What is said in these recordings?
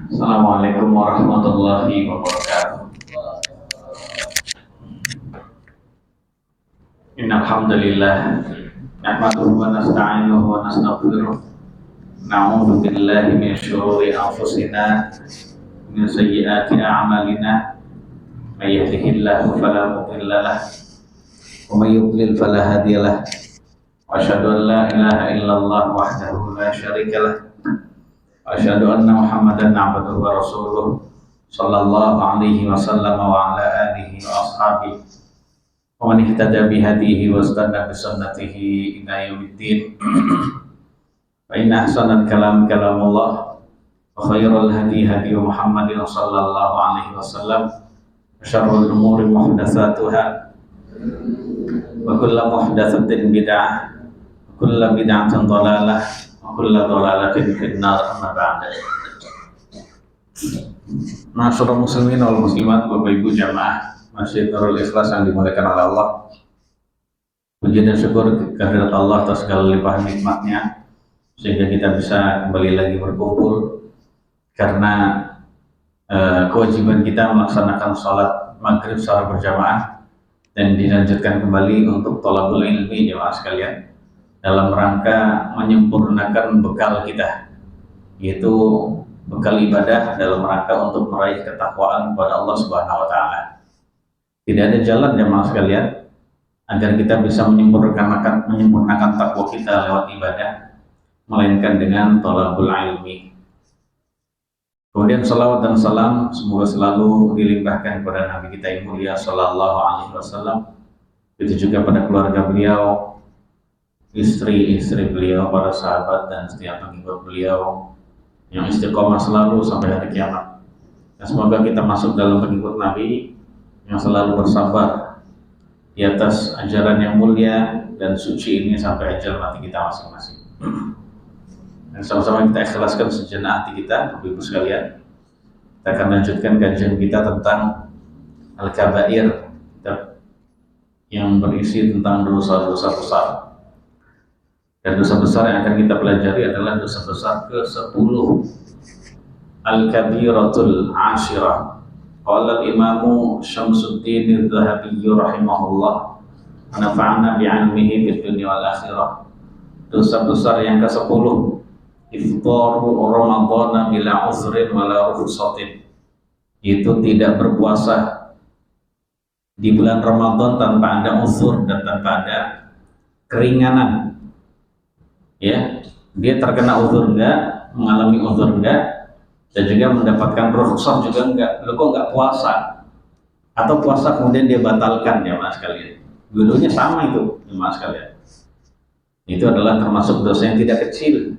Assalamualaikum warahmatullahi wabarakatuh. Innal hamdalillah nahmaduhu wa nasta'inuhu wa nastaghfiruh. Na'udzu billahi min syururi anfusina min sayyiati a'malina. May yahdihillahu fala mudilla lahu wa may yudlil fala hadiya lahu. Wa asyhadu an la ilaha illallah wahdahu la syarika lahu. Asyhadu anna Muhammadan abduhu wa rasuluh sallallahu alaihi wasallam wa ala alihi wa ashabihi wa man ihtada bihadihi wa istanna bi sunnatihi ila yaumiddin. Fa inna ahsanal kalam kalamullah wa khairul hadi hadi Muhammadin sallallahu alaihi wasallam wa syarrul umuri muhdatsatuha wa kullu muhdatsatin bid'ah wa kullu bid'atin dhalalah kulla dhalalatin finnar, amma ba'd. Ma'asyiral muslimin wal muslimat, Bapak Ibu jamaah Masjid Nurul Ikhlas yang dimuliakan oleh Allah. Puji dan syukur kehadirat Allah atas segala limpahan nikmatnya sehingga kita bisa kembali lagi berkumpul karena kewajiban kita melaksanakan sholat maghrib secara berjamaah dan dilanjutkan kembali untuk thalabul ilmi jamaah sekalian dalam rangka menyempurnakan bekal kita, yaitu bekal ibadah dalam rangka untuk meraih ketakwaan kepada Allah Subhanahu wa taala. Tidak ada jalan jemaah sekalian agar kita bisa menyempurnakan takwa kita lewat ibadah melainkan dengan thalabul ilmi. Kemudian salawat dan salam semoga selalu dilimpahkan kepada Nabi kita yang mulia sallallahu alaihi wasallam, itu juga pada keluarga beliau, istri-istri beliau, para sahabat dan setiap pengikut beliau yang istiqomah selalu sampai hari kiamat. Dan semoga kita masuk dalam pengikut Nabi yang selalu bersabar di atas ajaran yang mulia dan suci ini sampai ajal mati kita masing-masing. Dan sama-sama kita ikhlaskan sejenak hati kita, Bapak Ibu sekalian. Kita akan lanjutkan kajian kita tentang Al-Kabair yang berisi tentang dosa-dosa besar. Dan dosa besar yang akan kita pelajari adalah dosa besar ke-10, Al-Kabiratul Ashirah. Qala al-Imamu Syamsuddin Adz-Dzahabi rahimahullah, nafa'ana bi'ilmihi fid dunya wal akhirah. Dosa besar yang ke-10, iftaru Ramadhan bila uzrin wala rukhsatin. Itu tidak berpuasa di bulan Ramadan tanpa ada uzur dan tanpa ada keringanan. Ya, dia terkena uzur enggak, mengalami uzur enggak, dan juga mendapatkan rukhsah juga enggak. Lo kok enggak puasa? Atau puasa kemudian dia batalkan, jemaah sekalian. Dulunya sama itu, jemaah sekalian. Itu adalah termasuk dosa yang tidak kecil.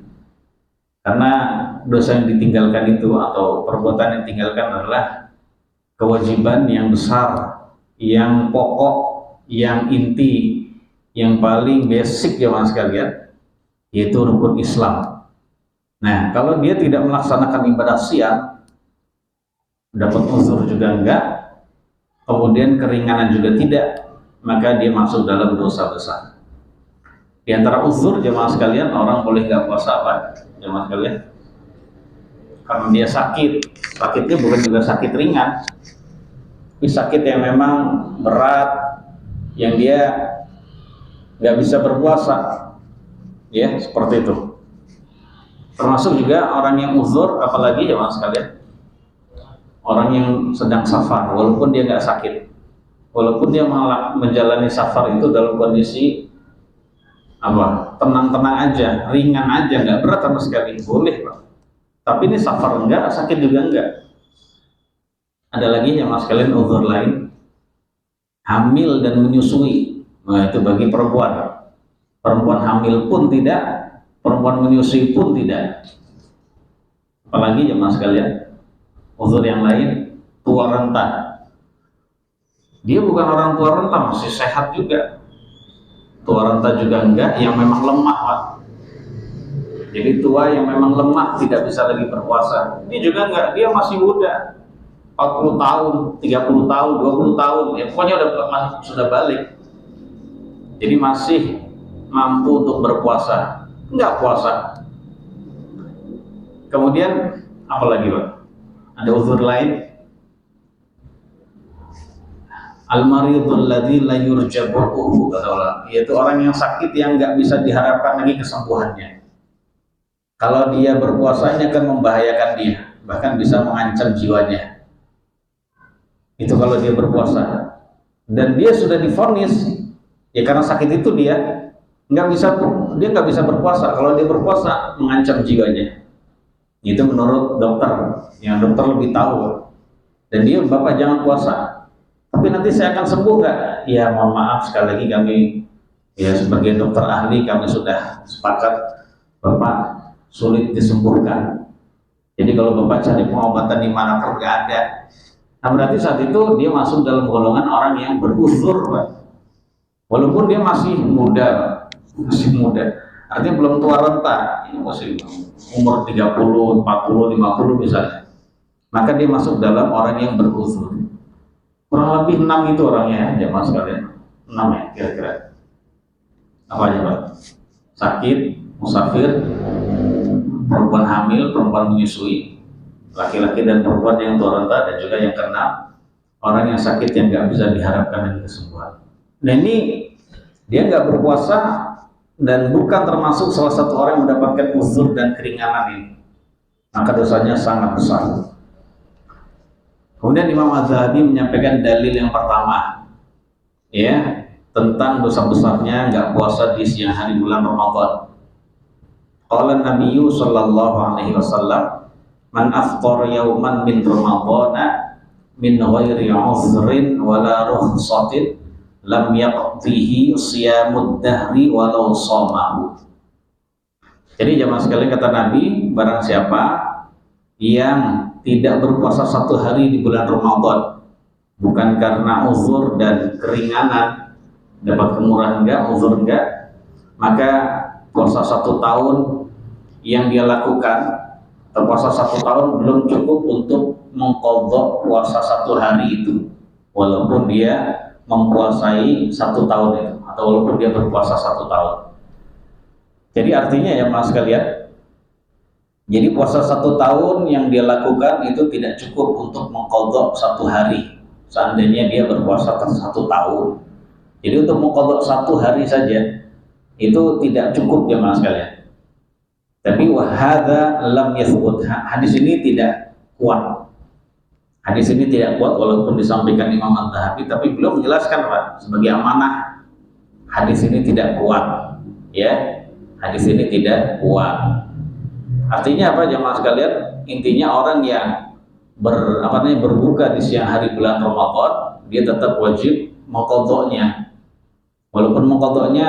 Karena dosa yang ditinggalkan itu atau perbuatan yang ditinggalkan adalah kewajiban yang besar, yang pokok, yang inti, yang paling basic, jemaah sekalian, yaitu rukun Islam. Nah, kalau dia tidak melaksanakan ibadah siang, dapat uzur juga enggak, kemudian keringanan juga tidak, maka dia masuk dalam dosa besar. Di antara uzur jemaah sekalian, orang boleh enggak puasa apa? Jemaah sekalian, karena dia sakit. Sakitnya bukan juga sakit ringan, tapi sakit yang memang berat, yang dia nggak bisa berpuasa. Ya, seperti itu. Termasuk juga orang yang uzur, apalagi jemaah sekalian, orang yang sedang safar, walaupun dia nggak sakit, walaupun dia menjalani safar itu dalam kondisi apa, tenang-tenang aja, ringan aja, nggak berat sama sekali, boleh Pak. Tapi ini safar enggak, sakit juga enggak. Ada lagi jemaah sekalian uzur lain, hamil dan menyusui. Nah, itu bagi perempuan. Perempuan hamil pun tidak, perempuan menyusui pun tidak. Apalagi jemaah sekalian, uzur yang lain, tua renta. Dia bukan orang tua renta, masih sehat juga. Tua renta juga enggak, yang memang lemah Pak. Jadi tua yang memang lemah, tidak bisa lagi berpuasa. Ini juga enggak, dia masih muda, 40 tahun, 30 tahun, 20 tahun, ya pokoknya sudah balik. Jadi masih mampu untuk berpuasa, enggak puasa. Kemudian apalagi Pak? Ada uzur lain? Al-maridul ladzi la yurjabuhu, kata ulama, yaitu orang yang sakit yang nggak bisa diharapkan lagi kesembuhannya. Kalau dia berpuasa ini akan membahayakan dia, bahkan bisa mengancam jiwanya. Itu kalau dia berpuasa. Dan dia sudah divonis, ya karena sakit itu dia nggak bisa berpuasa. Kalau dia berpuasa mengancam jiwanya. Itu menurut dokter, yang dokter lebih tahu. Dan dia, Bapak jangan puasa. Tapi nanti saya akan sembuh nggak? Ya mohon maaf, sekali lagi kami ya sebagai dokter ahli kami sudah sepakat Bapak sulit disembuhkan. Jadi kalau Bapak cari pengobatan di mana pun nggak ada. Nah berarti saat itu dia masuk dalam golongan orang yang beruzur, Pak. Walaupun dia masih muda, artinya belum tua renta, masih umur 30, 40, 50 misalnya. Maka dia masuk dalam orang yang beruzur. Kurang lebih 6 itu orangnya, jemaah sekalian. 6 ya kira-kira. Apa aja Pak? Sakit, musafir, perempuan hamil, perempuan menyusui, laki-laki dan perempuan yang tua renta, dan juga yang keenam orang yang sakit yang nggak bisa diharapkan lagi kesembuhan. Nah ini dia nggak berpuasa dan bukan termasuk salah satu orang yang mendapatkan uzur dan keringanan ini, maka dosanya sangat besar. Kemudian Imam Az-Zahabi menyampaikan dalil yang pertama, ya, tentang dosa besarnya nggak puasa di siang hari bulan Ramadan. Qala Nabiyyu sallallahu alaihi wasallam, man afṭara yawman min Ramadana min ghairi 'udhrin wala rukhsatin lam yaqdihi siyamud dahri walau shamahu. Jadi jamaah sekalian, kata Nabi, barang siapa yang tidak berpuasa satu hari di bulan Ramadan bukan karena uzur dan keringanan, dapat kemurahan enggak, uzur enggak, maka puasa 1 tahun yang dia lakukan atau puasa 1 tahun belum cukup untuk mengqadha puasa 1 hari itu, walaupun dia mempuasai 1 tahun itu, atau walaupun dia berpuasa 1 tahun. Jadi artinya ya mas sekalian, jadi puasa 1 tahun yang dia lakukan itu tidak cukup untuk mengqadha 1 hari seandainya dia berpuasa 1 tahun. Jadi untuk mengqadha 1 hari saja itu tidak cukup ya mas sekalian. Tapi wahada lam yathbut, hadis ini tidak kuat. Hadis ini tidak kuat walaupun disampaikan Imam Az-Zahabi, tapi belum menjelaskan Pak, sebagai amanah hadis ini tidak kuat. Ya, hadis ini tidak kuat. Artinya apa jemaah sekalian? Intinya orang yang berbuka di siang hari bulan Ramadan, dia tetap wajib mengqadhanya. Walaupun mengqadhanya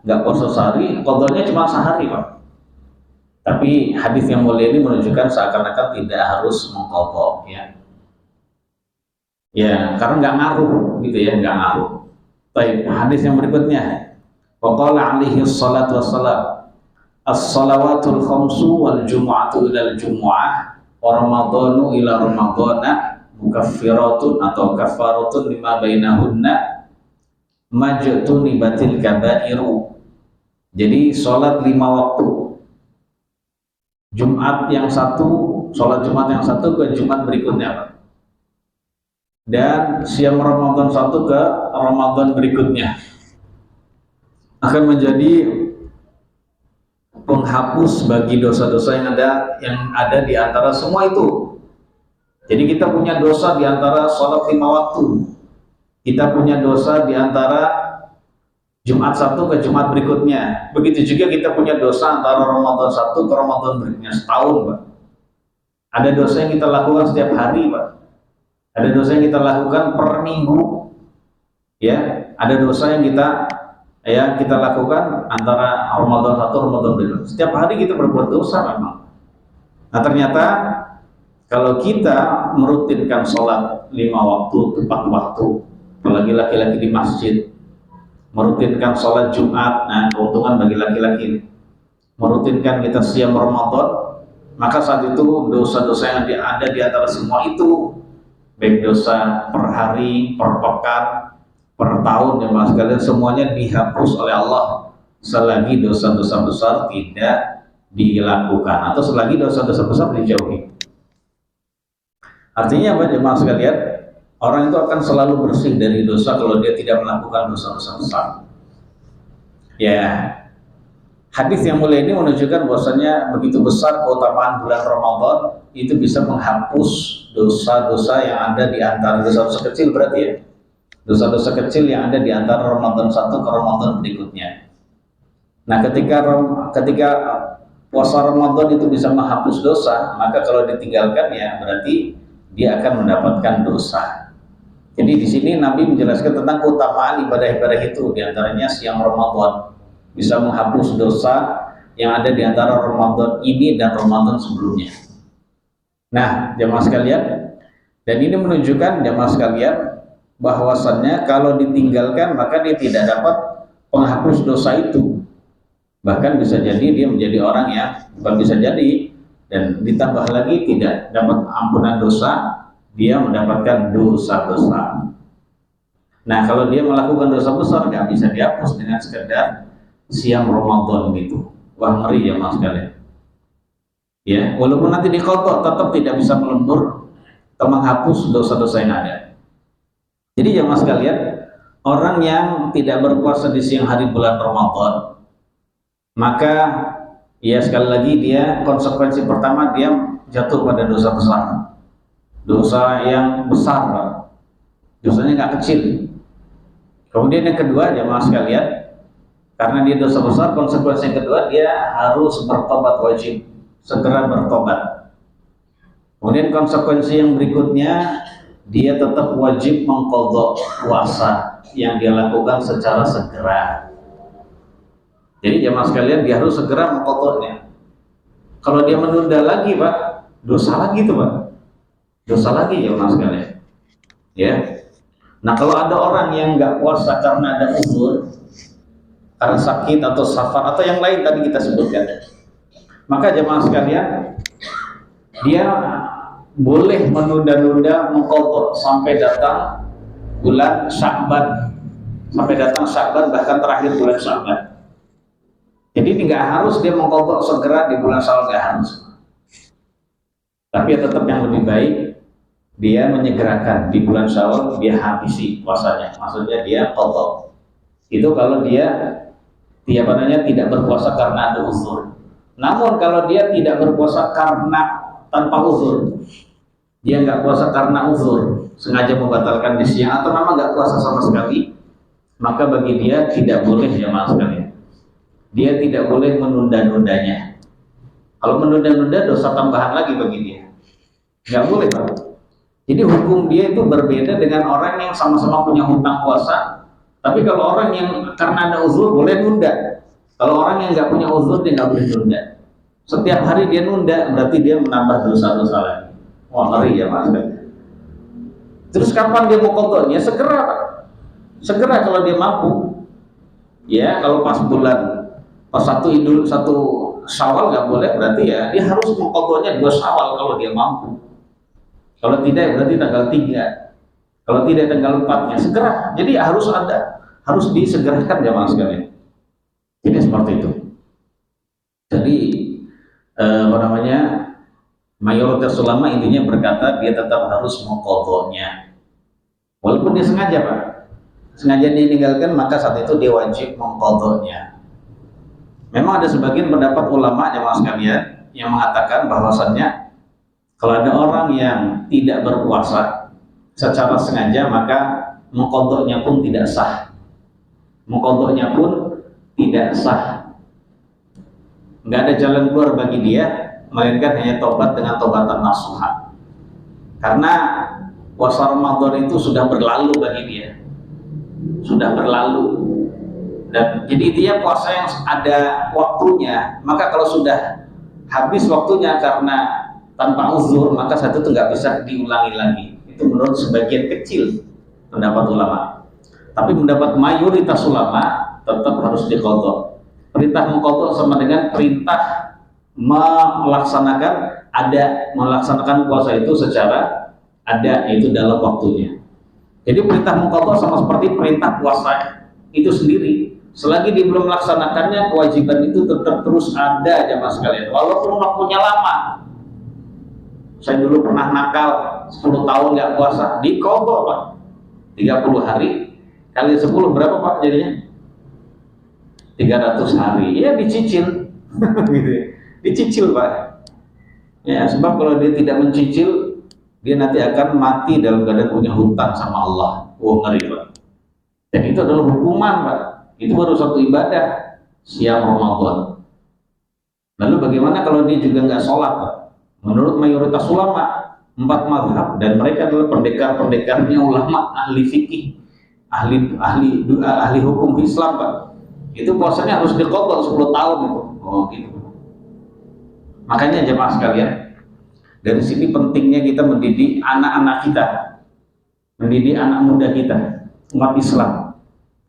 nggak puasa sehari, qadhanya cuma sehari Pak. Tapi hadis yang mulia ini menunjukkan seakan-akan tidak harus mengqadha, ya. Ya, karena nggak ngaruh gitu ya, nggak ngaruh. Baik, hadis yang berikutnya. Wa qala alaihi salatu wassalam, as-salawatul khamsu wal jumu'atu ilal jumu'ah wa ramadhanu ila ramadhana mukaffiratun atau kafaratun lima bainahunna majtunibatil kabairu. Jadi sholat 5 waktu, Jumat yang satu, sholat Jumat yang satu ke Jumat berikutnya Pak. Dan siang Ramadan 1 ke Ramadan berikutnya akan menjadi penghapus bagi dosa-dosa yang ada di antara semua itu. Jadi kita punya dosa di antara sholat 5 waktu, kita punya dosa di antara Jumat 1 ke Jumat berikutnya. Begitu juga kita punya dosa antara Ramadan 1 ke Ramadan berikutnya, setahun Pak. Ada dosa yang kita lakukan setiap hari Pak. Ada dosa yang kita lakukan per minggu, ya. Ada dosa yang kita lakukan antara Ramadan 1 Ramadan berikutnya. Setiap hari kita berbuat dosa memang. Nah ternyata kalau kita merutinkan sholat 5 waktu, 4 waktu, apalagi laki-laki di masjid, merutinkan sholat Jumat, nah keuntungan bagi laki-laki, merutinkan kita siam Ramadan, maka saat itu dosa-dosa yang ada di antara semua itu, baik dosa per hari, per pekan, per tahun, ya mas sekalian, semuanya dihapus oleh Allah selagi dosa-dosa besar tidak dilakukan atau selagi dosa-dosa besar dijauhi. Artinya apa jemaah sekalian? Orang itu akan selalu bersih dari dosa kalau dia tidak melakukan dosa-dosa besar. Ya, hadis yang mulia ini menunjukkan bahwasanya begitu besar keutamaan bulan Ramadan, itu bisa menghapus dosa-dosa yang ada di antara dosa-dosa kecil, berarti ya. Dosa-dosa kecil yang ada di antara Ramadan satu ke Ramadan berikutnya. Nah, ketika puasa Ramadan itu bisa menghapus dosa, maka kalau ditinggalkan ya berarti dia akan mendapatkan dosa. Jadi di sini Nabi menjelaskan tentang keutamaan ibadah-ibadah itu, diantaranya siang Ramadan bisa menghapus dosa yang ada di antara Ramadan ini dan Ramadan sebelumnya. Nah, jemaah sekalian, dan ini menunjukkan jemaah sekalian bahwasannya kalau ditinggalkan maka dia tidak dapat penghapus dosa itu. Bahkan bisa jadi dia menjadi orang yang bukan bisa jadi, dan ditambah lagi tidak dapat ampunan dosa, dia mendapatkan dosa-dosa. Nah, kalau dia melakukan dosa besar nggak bisa dihapus dengan sekedar siang Ramadan gitu. Wah, ngeri ya mas kalian. Ya, walaupun nanti diqadha tetap tidak bisa melembur atau menghapus dosa-dosa yang ada. Jadi ya mas kalian, orang yang tidak berpuasa di siang hari bulan Ramadan, maka ya sekali lagi dia konsekuensi pertama dia jatuh pada dosa besar. Dosa yang besar, dosanya nggak kecil. Kemudian yang kedua jemaah sekalian, karena dia dosa besar, konsekuensi yang kedua dia harus bertobat wajib, segera bertobat. Kemudian konsekuensi yang berikutnya, dia tetap wajib mengqadha puasa yang dia lakukan secara segera. Jadi jemaah sekalian, dia harus segera mengqadhanya. Kalau dia menunda lagi pak, dosa lagi tuh pak. Dosa lagi ya mas sekalian. Ya. Nah kalau ada orang yang nggak puasa karena ada uzur, karena sakit atau safar atau yang lain tadi kita sebutkan, maka jemaah sekalian dia boleh menunda-nunda mengqadha sampai datang bulan Sya'ban, bahkan terakhir bulan Sya'ban. Jadi nggak harus dia mengqadha segera di bulan Syawal, nggak harus. Tapi ya tetap yang lebih baik dia menyegerakan di bulan Syawal, dia habisi puasanya, maksudnya dia qadha. Itu kalau dia tidak berpuasa karena ada uzur. Namun kalau dia tidak berpuasa karena tanpa uzur, dia nggak puasa karena uzur, sengaja membatalkan di siang atau memang nggak puasa sama sekali, maka bagi dia tidak boleh jemaah sekalian. Dia tidak boleh menunda-nundanya. Kalau menunda-nunda dosa tambahan lagi bagi dia. Nggak boleh Pak. Jadi hukum dia itu berbeda dengan orang yang sama-sama punya hutang puasa. Tapi kalau orang yang karena ada uzur boleh nunda. Kalau orang yang nggak punya uzur dia nggak boleh nunda. Setiap hari dia nunda berarti dia menambah dosa-dosa lagi. Wah ngeri ya Mas. Terus kapan dia mau qadhanya? Segera Pak. Segera kalau dia mampu. Ya kalau pas satu Syawal nggak boleh, berarti ya dia harus mengqadhanya 2 Syawal kalau dia mampu. Kalau tidak berarti tanggal 3. Kalau tidak tanggal 4-nya segera. Jadi harus disegerakan jemaah sekalian. Jadi seperti itu. Jadi mayoritas ulama intinya berkata dia tetap harus mengqadhanya. Walaupun dia sengaja Pak. Sengaja ditinggalkan, maka saat itu dia wajib mengqadhanya. Memang ada sebagian pendapat ulama jemaah sekalian yang mengatakan bahwasannya kalau ada orang yang tidak berpuasa secara sengaja maka mengqadhanya pun tidak sah. Mengqadhanya pun tidak sah. Nggak ada jalan keluar bagi dia melainkan hanya tobat dengan tobatan nasuha. Karena puasa Ramadan itu sudah berlalu bagi dia. Sudah berlalu. Dan jadi dia puasa yang ada waktunya, maka kalau sudah habis waktunya karena tanpa uzur, maka satu itu nggak bisa diulangi lagi. Itu menurut sebagian kecil pendapat ulama. Tapi mendapat mayoritas ulama tetap harus diqadha. Perintah mengqadha sama dengan perintah melaksanakan puasa itu secara ada, yaitu dalam waktunya. Jadi perintah mengqadha sama seperti perintah puasa itu sendiri. Selagi dia belum melaksanakannya, kewajiban itu tetap terus ada jemaah sekalian, walaupun waktunya lama. Saya dulu pernah nakal 10 tahun nggak puasa, diqadha Pak. 30 hari kali 10 berapa Pak jadinya? 300 hari. Ya dicicil. Gitu ya. Dicicil Pak. Ya, sebab kalau dia tidak mencicil, dia nanti akan mati dalam keadaan punya hutang sama Allah. Oh, ngeri Pak. Dan itu adalah hukuman Pak. Itu baru satu ibadah, siam Ramadan. Lalu bagaimana kalau dia juga nggak sholat Pak? Menurut mayoritas ulama 4 mazhab, dan mereka adalah pendekar-pendekarnya ulama ahli fikih, ahli hukum Islam Pak. Itu puasanya harus diqadha 10 tahun itu. Oh gitu. Makanya jemaah sekalian, dari sini pentingnya kita mendidik anak-anak kita, mendidik anak muda kita, umat Islam.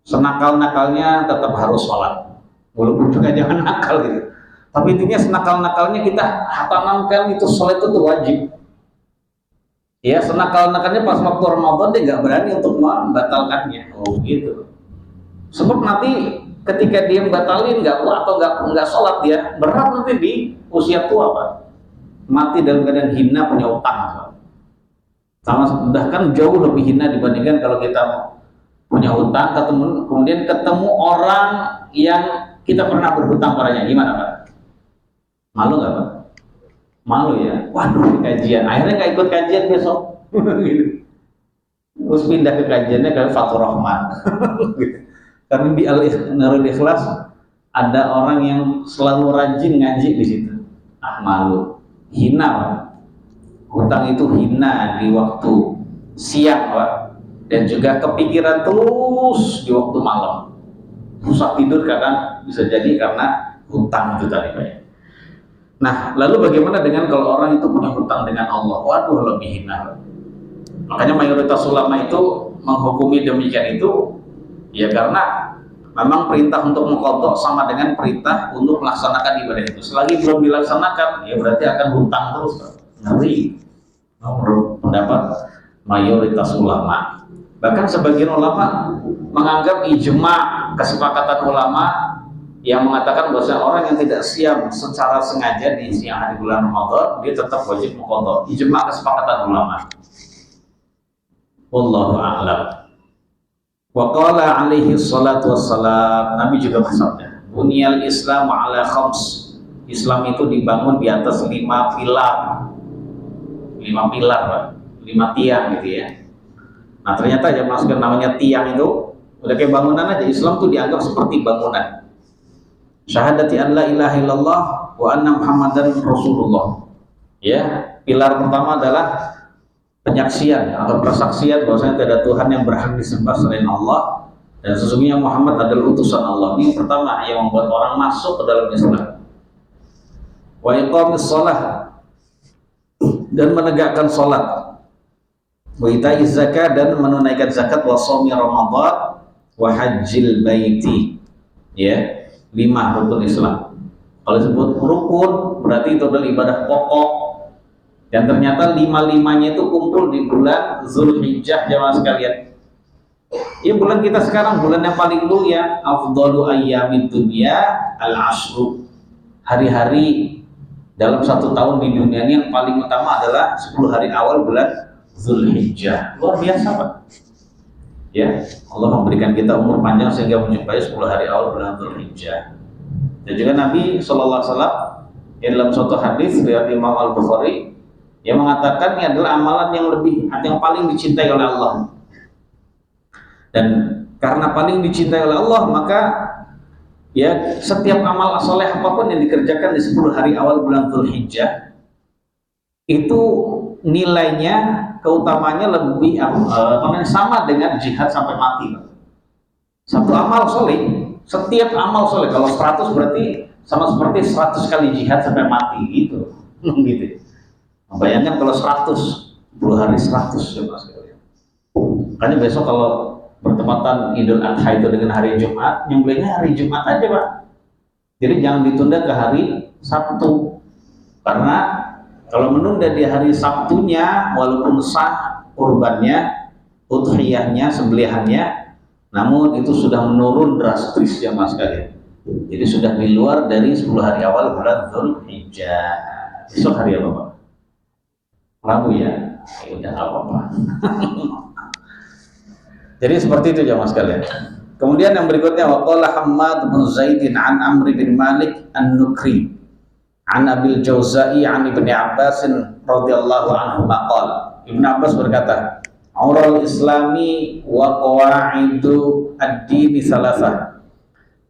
Senakal-nakalnya tetap harus sholat, walaupun juga jangan nakal gitu. Tapi intinya senakal-nakalnya kita tanamkan itu sholat itu wajib. Ya, senakal-nakalnya pas waktu Ramadan dia nggak berani untuk membatalkannya. Oh gitu. Sebab nanti ketika dia batalin atau nggak sholat, dia berat nanti di usia tua Pak. Mati dalam keadaan hina, punya utang Pak. Bahkan jauh lebih hina dibandingkan kalau kita punya utang, kemudian ketemu orang yang kita pernah berhutang padanya. Gimana Pak? Malu nggak Pak? Malu ya. Waduh, kajian. Akhirnya nggak ikut kajian besok. Gitu. Terus pindah ke kajiannya ke Fathur Rahman. Gitu. Karena di Nurul Ikhlas ada orang yang selalu rajin ngaji di situ. Ah, malu. Hina Pak. Hutang itu hina di waktu siang Pak. Dan juga kepikiran terus di waktu malam. Susah tidur kadang bisa jadi karena hutang itu tadi Pak. Nah, lalu bagaimana dengan kalau orang itu punya hutang dengan Allah? Waduh, lebih hina. Makanya mayoritas ulama itu menghukumi demikian itu, ya karena memang perintah untuk mengqadha sama dengan perintah untuk melaksanakan ibadah itu. Selagi belum dilaksanakan, ya berarti akan hutang terus. Ngeri. Menurut pendapat mayoritas ulama. Bahkan sebagian ulama menganggap ijma, kesepakatan ulama yang mengatakan bahwa orang yang tidak siam secara sengaja di siang hari bulan Ramadan, dia tetap wajib mengqadha. Ijma, kesepakatan ulama. Wallahu a'lam. Wa qala alaihi salatu wassalam, Nabi juga bersabda, bunyal Islam ala khams. Islam itu dibangun di atas 5 pilar. 5 pilar Pak. 5 tiang gitu ya. Nah ternyata ya masukkan namanya tiang itu udah kayak bangunan aja. Islam itu dianggap seperti bangunan. Syahadati an la ilaha illallah wa anna Muhammadan Rasulullah. Ya, pilar pertama adalah penyaksian atau persaksian bahwasanya tidak ada Tuhan yang berhak disembah selain Allah dan sesungguhnya Muhammad adalah utusan Allah. Ini pertama yang membuat orang masuk ke dalam Islam. Wa iqamis shalah, dan menegakkan salat. Wa itaiz zakat, dan menunaikan zakat. Wa shaumi Ramadan wa hajjil baiti. Ya. 5 rukun Islam. Kalau disebut rukun berarti itu adalah ibadah pokok, dan ternyata 5-5-nya itu kumpul di bulan Zulhijjah jemaah sekalian. Ya bulan kita sekarang, bulan yang paling mulia, afdalu ayyamid dunya al-ashru. Hari-hari dalam 1 tahun di dunia ini yang paling utama adalah 10 hari awal bulan Zulhijjah. Luar biasa Pak. Ya, Allah memberikan kita umur panjang sehingga menjumpai 10 hari awal bulan Dzulhijjah. Dan juga Nabi SAW dalam suatu hadis riwayat Imam Al-Bukhari yang mengatakan ini adalah amalan yang paling dicintai oleh Allah. Dan karena paling dicintai oleh Allah, maka ya setiap amal soleh apapun yang dikerjakan di 10 hari awal bulan Dzulhijjah itu nilainya, keutamanya lebih sama dengan jihad sampai mati. Satu amal soleh, setiap amal soleh kalau 100 berarti sama seperti 100 kali jihad sampai mati gitu. Gitu. Bayangkan kalau 100, 10 hari 100 ya Mas. Makanya besok kalau bertepatan Idul Adha itu dengan hari Jumat, nyembelihnya hari Jumat aja Pak. Jadi jangan ditunda ke hari Sabtu, karena kalau menunda di hari Sabtunya, walaupun sah kurbannya, udhiyahnya, sembelihannya, namun itu sudah menurun drastis ya Mas kalian. Jadi sudah di luar dari 10 hari awal bulan Dzulhijjah. Besok hari apa Pak? Rabu ya, udah nggak apa-apa. Jadi seperti itu jamaah sekalian. Kemudian yang berikutnya waqala Hammad bin Zaidin an Amr bin Malik an-Nukri an Abil Jauzai an Ibnu Abbas radhiyallahu anhu maqal. Ibnu Abbas berkata, "Aural Islami wa qawaidu ad-dini salasah."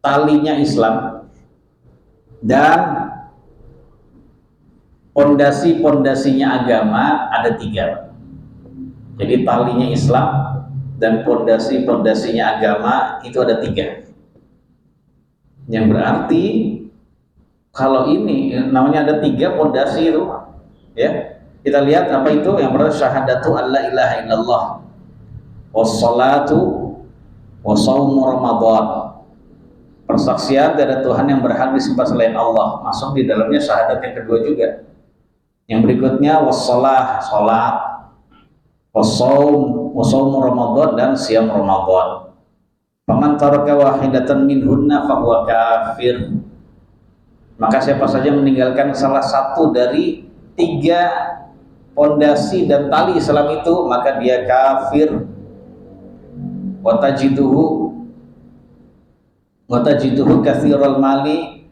Talinya Islam dan pondasi-pondasinya agama ada 3. Jadi talinya Islam dan pondasi-pondasinya agama itu ada 3. Yang berarti kalau ini namanya ada 3 pondasi itu, ya. Kita lihat apa itu yang pertama syahadatu alla ilaha illallah, wassalatu wasaumu ramadan. Persaksian tidak ada Tuhan yang berhak disembah selain Allah, masuk di dalamnya syahadat yang kedua juga. Yang berikutnya wassalah, salat, wasaum Ramadan dan siam Ramadan. Faman taraka wahidatan minhunna fahuwa kafir. Maka siapa saja meninggalkan salah satu dari 3 pondasi dan tali Islam itu, maka dia kafir. Watajiduhu katsiral mali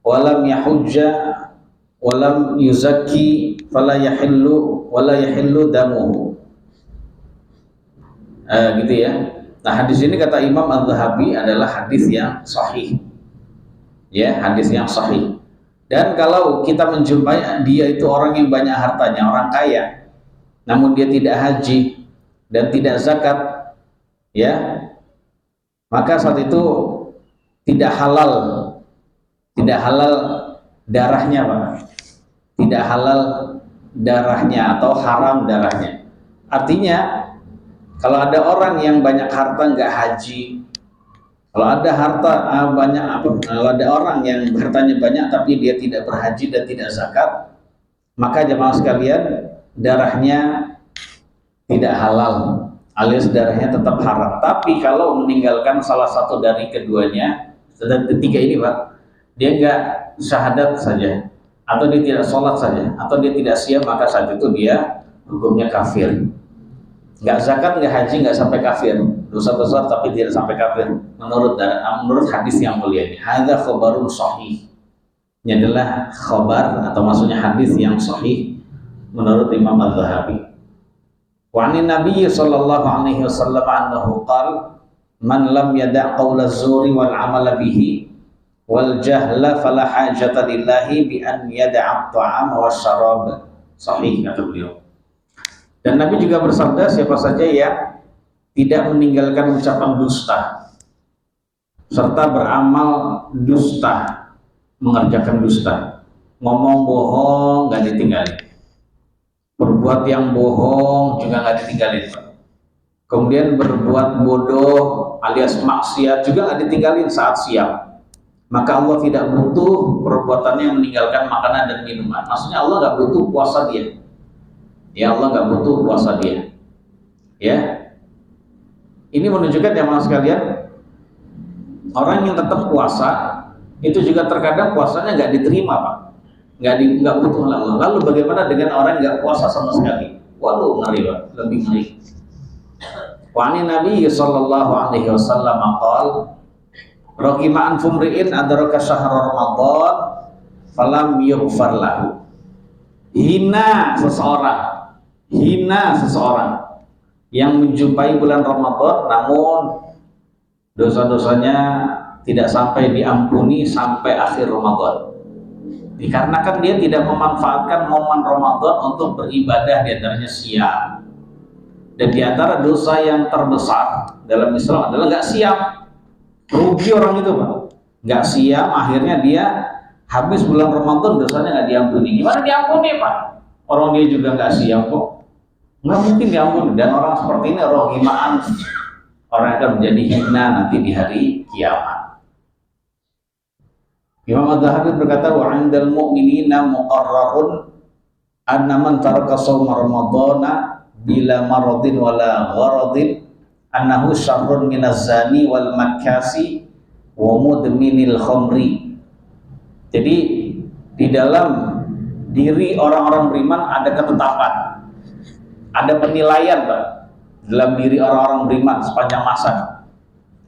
walam yahujja walam yuzakki fala yahillu damuhu. Gitu ya. Nah, hadis ini kata Imam Az-Zahabi adalah hadis yang sahih. Ya, hadis yang sahih. Dan kalau kita menjumpai dia itu orang yang banyak hartanya, orang kaya, namun dia tidak haji dan tidak zakat, ya, maka saat itu tidak halal darahnya, Pak. Tidak halal darahnya atau haram darahnya. Artinya kalau ada orang yang banyak harta nggak haji, kalau ada harta kalau ada orang yang hartanya banyak tapi dia tidak berhaji dan tidak zakat, maka jemaah sekalian darahnya tidak halal, alias darahnya tetap haram. Tapi kalau meninggalkan salah satu dari keduanya, dan ketiga ini Pak, dia nggak syahadat saja, atau dia tidak sholat saja, atau dia tidak siap, maka saat itu dia hukumnya kafir. Nggak zakat, nggak haji, nggak sampai kafir, dosa besar tapi tidak sampai kafir menurut hadis yang mulia ini. Hadza khabarun sahih. Ini adalah khabar atau maksudnya hadis yang sahih menurut Imam Az-Zahabi. Wa anin Nabi sallallahu alaihi wasallam annahu qala man lam yada' qaula az-zuri wal 'amala bihi wal jahla fala hajata lillahi bi an yada'a at-ta'ama wasyarab. Sahih kata beliau. Dan Nabi juga bersabda, siapa saja yang tidak meninggalkan ucapan dusta serta beramal dusta, mengerjakan dusta, ngomong bohong nggak ditinggalin, berbuat yang bohong juga nggak ditinggalin, kemudian berbuat bodoh alias maksiat juga nggak ditinggalin saat siang, maka Allah tidak butuh perbuatannya yang meninggalkan makanan dan minuman. Maksudnya Allah nggak butuh puasa dia. Ya, Allah nggak butuh puasa dia. Ya, ini menunjukkan jemaah sekalian, orang yang tetap puasa itu juga terkadang puasanya nggak diterima, Pak. Nggak butuh Allah. Lalu bagaimana dengan orang yang nggak puasa sama sekali? Waduh, ngeri, Pak. Lebih ngeri. Wa ani Nabi sallallahu alaihi wasallam qala raqima an fumri'in adraka syahr Ramadan falam yughfar lahu. Hina seseorang yang menjumpai bulan Ramadan namun dosa-dosanya tidak sampai diampuni sampai akhir Ramadan, dikarenakan dia tidak memanfaatkan momen Ramadan untuk beribadah, di antaranya siam. Dan di antara dosa yang terbesar dalam Islam adalah nggak siam. Rugi orang itu, Pak. Nggak siam, akhirnya dia habis bulan Ramadan dosanya nggak diampuni. Gimana diampuni, Pak? Orang dia juga nggak siam kok. Nggak mungkin diampuni. Dan orang seperti ini rohimaan, orang akan menjadi hina nanti di hari kiamat. Imam Az-Zahabi berkata, wa 'indal mu'minina muqarrarun anna man taraka shauma ramadhana bila maradin wala gharadin annahu syarrun minaz zani wal makasi wa mudminil khamri. Jadi di dalam diri orang-orang beriman ada ketetapan ada penilaian Pak dalam diri orang-orang beriman sepanjang masa.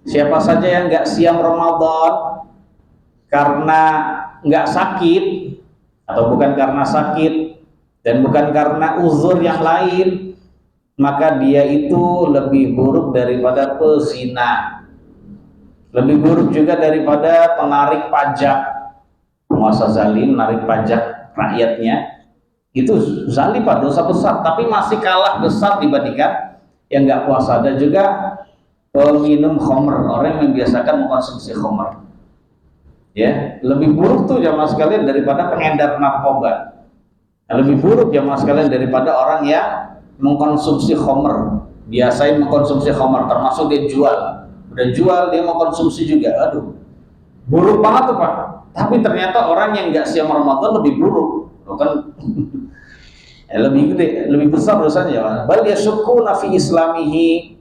Siapa saja yang nggak siam Ramadan karena nggak sakit, atau bukan karena sakit dan bukan karena uzur yang lain, maka dia itu lebih buruk daripada pezina, lebih buruk juga daripada penarik pajak. Penguasa zalim menarik pajak rakyatnya, itu zalim Pak, dosa besar, tapi masih kalah besar dibandingkan yang nggak puasa. Dan juga peminum khamr, orang yang membiasakan mengkonsumsi khamr, ya lebih buruk tuh jamaah sekalian daripada pengedar narkoba. Lebih buruk jamaah sekalian daripada orang yang mengkonsumsi khamr, biasain mengkonsumsi khamr, termasuk dia jual, udah jual dia mengkonsumsi juga. Aduh, buruk banget tuh Pak. Tapi ternyata orang yang nggak siam Ramadan lebih buruk, kan? Lebih gede, lebih besar dosanya. Bal yashukuna fi islamihi,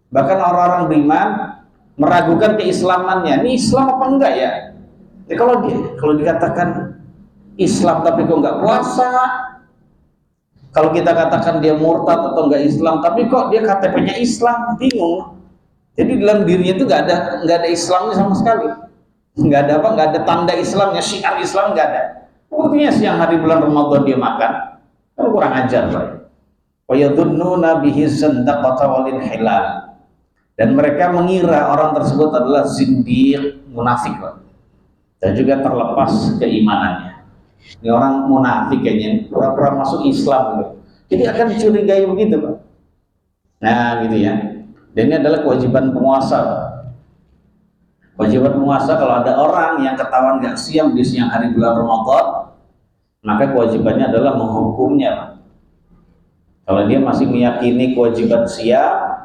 bahkan orang-orang beriman meragukan keislamannya. Ini Islam apa enggak ya? Ya kalau dikatakan Islam tapi kok nggak puasa, kalau kita katakan dia murtad atau nggak Islam tapi kok dia KTP-nya Islam, bingung. Jadi dalam dirinya itu nggak ada Islamnya sama sekali, nggak ada apa, nggak ada tanda Islamnya, syiar Islam nggak ada. Buktinya siang hari bulan Ramadan dia makan, kan kurang ajar Pak. Wa yadhunnuna bihi zandaqata walil hilal, dan mereka mengira orang tersebut adalah zindiq, munafik Pak, dan juga terlepas keimanannya. Ini orang munafik kayaknya, pura-pura masuk Islam gitu. Jadi akan dicurigai begitu Pak. Nah gitu ya. Dan ini adalah kewajiban penguasa Pak. Kewajiban penguasa, kalau ada orang yang ketahuan nggak siam di siang hari bulan Ramadan, maka kewajibannya adalah menghukumnya Pak. Kalau dia masih meyakini kewajiban siam,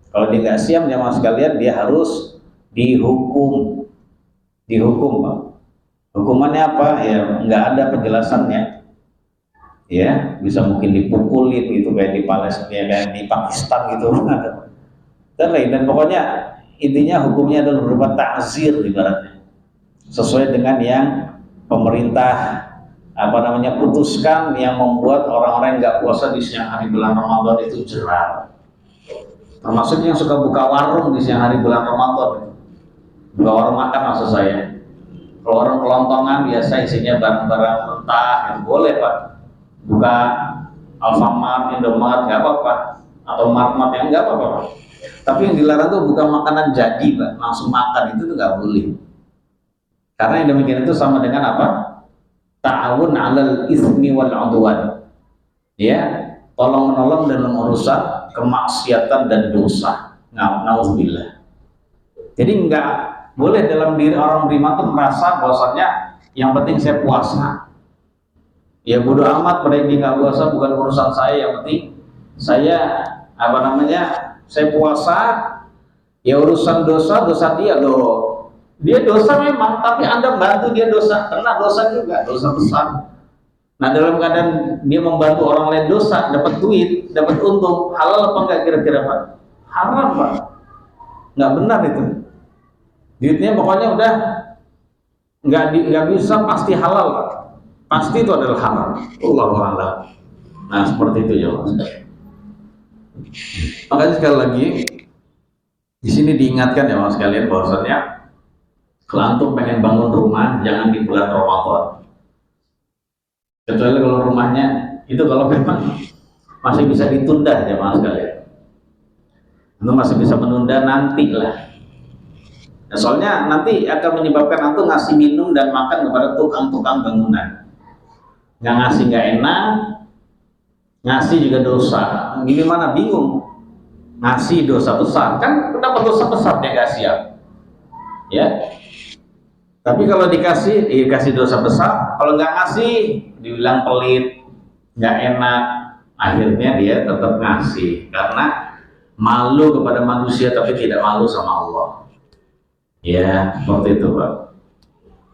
kalau dia nggak siam jamaah sekalian, dia harus dihukum Pak. Hukumannya apa? Ya nggak ada penjelasannya. Ya bisa mungkin dipukulin gitu kayak di Palestina, kayak di Pakistan gitu. Dan pokoknya intinya hukumnya adalah berupa ta'zir ibaratnya, sesuai dengan yang pemerintah putuskan, yang membuat orang-orang yang nggak puasa di siang hari bulan Ramadan itu jerah. Termasuk yang suka buka warung di siang hari bulan Ramadan, buka warung makan maksud saya. Kalau orang kelontongan biasa isinya barang-barang mentah, yang boleh Pak. Buka Alfamart, Indomart, nggak apa-apa, atau Mart yang nggak apa-apa Pak. Tapi yang dilarang tuh bukan makanan jadi Pak, langsung makan itu tuh nggak boleh. Karena yang demikian itu sama dengan apa? Ta'awun 'alal itsmi wal 'udwan. Ya, tolong menolong dalam urusan kemaksiatan dan dosa. Nauzubillah. Jadi nggak boleh dalam diri orang beriman itu merasa bahwasannya yang penting saya puasa. Ya bodo amat pada ini nggak puasa, bukan urusan saya, yang penting saya saya puasa. Ya urusan dosa dia loh. Dia dosa memang, tapi Anda bantu dia dosa, karena dosa juga, dosa besar. Nah dalam keadaan dia membantu orang lain dosa, dapat duit, dapat untung, halal apa enggak kira-kira Pak? Haram Pak. Nggak benar itu. Duitnya pokoknya udah nggak bisa, pasti halal Pak. Pasti itu adalah haram. Allahu a'lam. Nah seperti itu ya Mas. Makanya sekali lagi di sini diingatkan ya Mas sekalian bahwasannya kalau antum pengen bangun rumah jangan di bulan Ramadan. Kecuali kalau rumahnya itu kalau memang masih bisa ditunda ya Mas sekalian. Antum masih bisa menunda nanti lah. Nah, soalnya nanti akan menyebabkan antum ngasih minum dan makan kepada tukang-tukang bangunan. Nggak ngasih nggak enak, ngasih juga dosa. Gimana bingung? Ngasih dosa besar, kan kenapa dosa besar dia nggak siap? Ya. Tapi kalau dikasih dosa besar. Kalau nggak ngasih, dibilang pelit, nggak enak. Akhirnya dia tetap ngasih karena malu kepada manusia tapi tidak malu sama Allah. Ya, seperti itu Pak.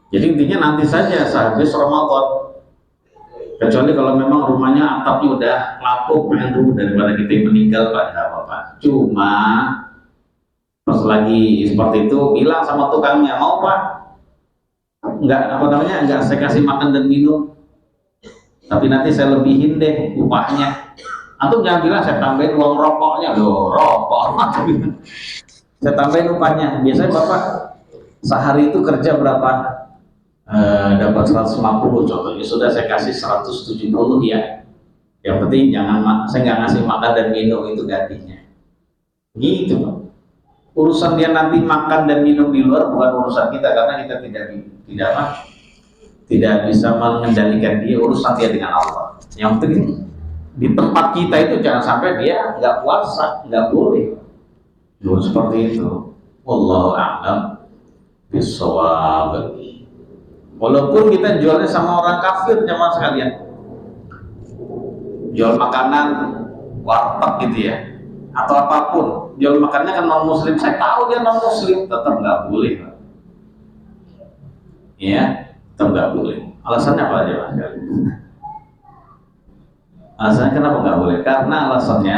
Jadi intinya nanti saja sehabis Ramadan. Kecuali kalau memang rumahnya atapnya udah lapuk, pengen dulu daripada kita yang meninggal Pak, nggak apa-apa. Cuma pas lagi seperti itu bilang sama tukangnya, mau Pak? Nggak saya kasih makan dan minum, tapi nanti saya lebihin deh upahnya. Antum jangan bilang saya tambahin uang rokoknya, loh rokok. Saya tambahin upahnya. Biasanya bapak sehari itu kerja berapa? Dapat 150 contohnya, sudah saya kasih 170 ya. Yang penting jangan saya nggak ngasih makan dan minum, itu gantinya. Gitu. Urusan dia nanti makan dan minum di luar bukan urusan kita, karena kita tidak bisa mengendalikan dia, urusan dia dengan Allah. Yang penting di tempat kita itu jangan sampai dia nggak puasa, nggak boleh. Seperti itu. Wallahu a'lam bishawab. Walaupun kita jualnya sama orang kafir, jamaah sekalian, jual makanan warteg gitu ya, atau apapun, jual makannya kan non muslim, saya tahu dia non muslim, tetap nggak boleh, ya, tetap nggak boleh. Alasannya apa aja, mas? Alasannya kenapa nggak boleh? Karena alasannya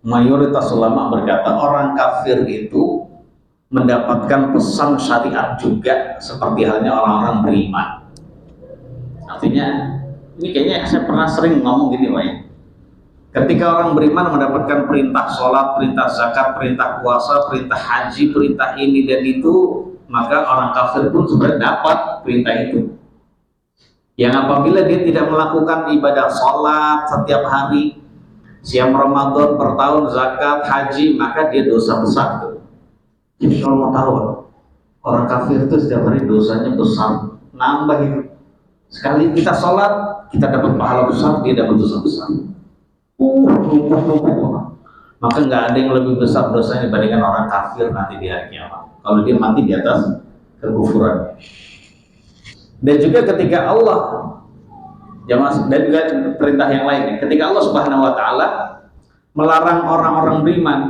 mayoritas ulama berkata orang kafir itu mendapatkan pesan syariat juga seperti halnya orang-orang beriman. Artinya, ini kayaknya saya pernah sering ngomong gini, Pak ya. Ketika orang beriman mendapatkan perintah sholat, perintah zakat, perintah puasa, perintah haji, perintah ini dan itu, maka orang kafir pun sebenarnya dapat perintah itu. Yang apabila dia tidak melakukan ibadah sholat setiap hari, siam Ramadan per tahun, zakat, haji, maka dia dosa besar. Jadi kalau mau tahu, orang kafir itu setiap hari dosanya besar, nambah itu. Sekali kita sholat, kita dapat pahala besar, dia dapat dosa besar. Maka nggak ada yang lebih besar dosanya dibandingkan orang kafir nanti di hari kiamat. Kalau dia mati di atas kekufuran. Dan juga ketika Allah, dan juga perintah yang lain, ketika Allah Subhanahu Wa Taala melarang orang-orang beriman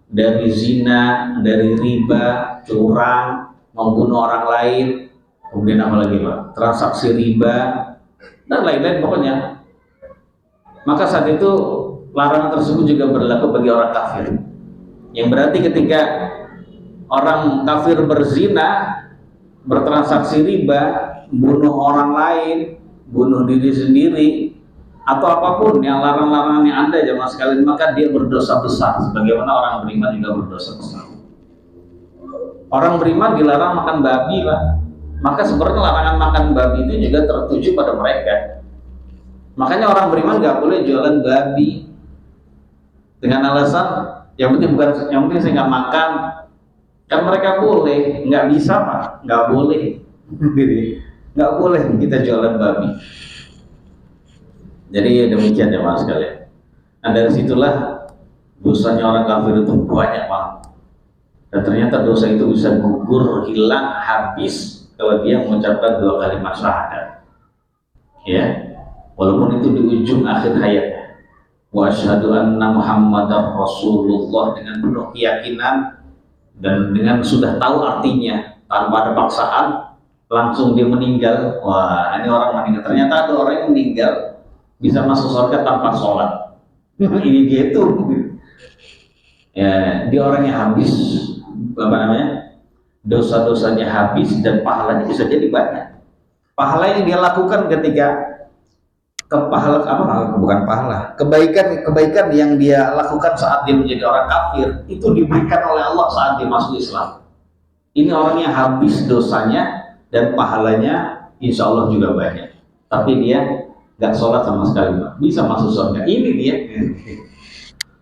dari zina, dari riba, curang, membunuh orang lain, kemudian apa lagi Pak? Transaksi riba dan lain-lain pokoknya. Maka saat itu larangan tersebut juga berlaku bagi orang kafir. Yang berarti ketika orang kafir berzina, bertransaksi riba, bunuh orang lain, bunuh diri sendiri, atau apapun yang larangan-larangan yang ada jamaah sekalian, maka dia berdosa besar sebagaimana orang beriman juga berdosa besar. Orang beriman dilarang makan babi, Pak. Maka sebenarnya larangan makan babi itu juga tertuju pada mereka. Makanya orang beriman nggak boleh jualan babi dengan alasan yang penting saya nggak makan. Kan mereka boleh, nggak bisa Pak, nggak boleh. Nggak boleh kita jualan babi. Jadi demikian ya mas sekalian. Nah dari situlah dosanya orang kafir itu banyak banget. Dan ternyata dosa itu bisa gugur, hilang, habis kalau dia mengucapkan 2 kalimat syahadat. Ya, walaupun itu di ujung akhir hayatnya. Wa asyhadu anna Muhammadar Rasulullah, dengan penuh keyakinan dan dengan sudah tahu artinya, tanpa ada paksaan, langsung dia meninggal. Wah, ini orang meninggal. Ternyata ada orang yang meninggal bisa masuk surga tanpa sholat. Ini dia itu. Ya, dia orang yang habis dosa-dosanya habis dan pahalanya bisa jadi banyak. Pahala yang dia lakukan ketika kebaikan yang dia lakukan saat dia menjadi orang kafir itu diberikan oleh Allah saat dia masuk Islam. Ini orang yang habis dosanya dan pahalanya insya Allah juga banyak. Tapi dia nggak sholat sama sekali, bisa masuk surga. Ini dia.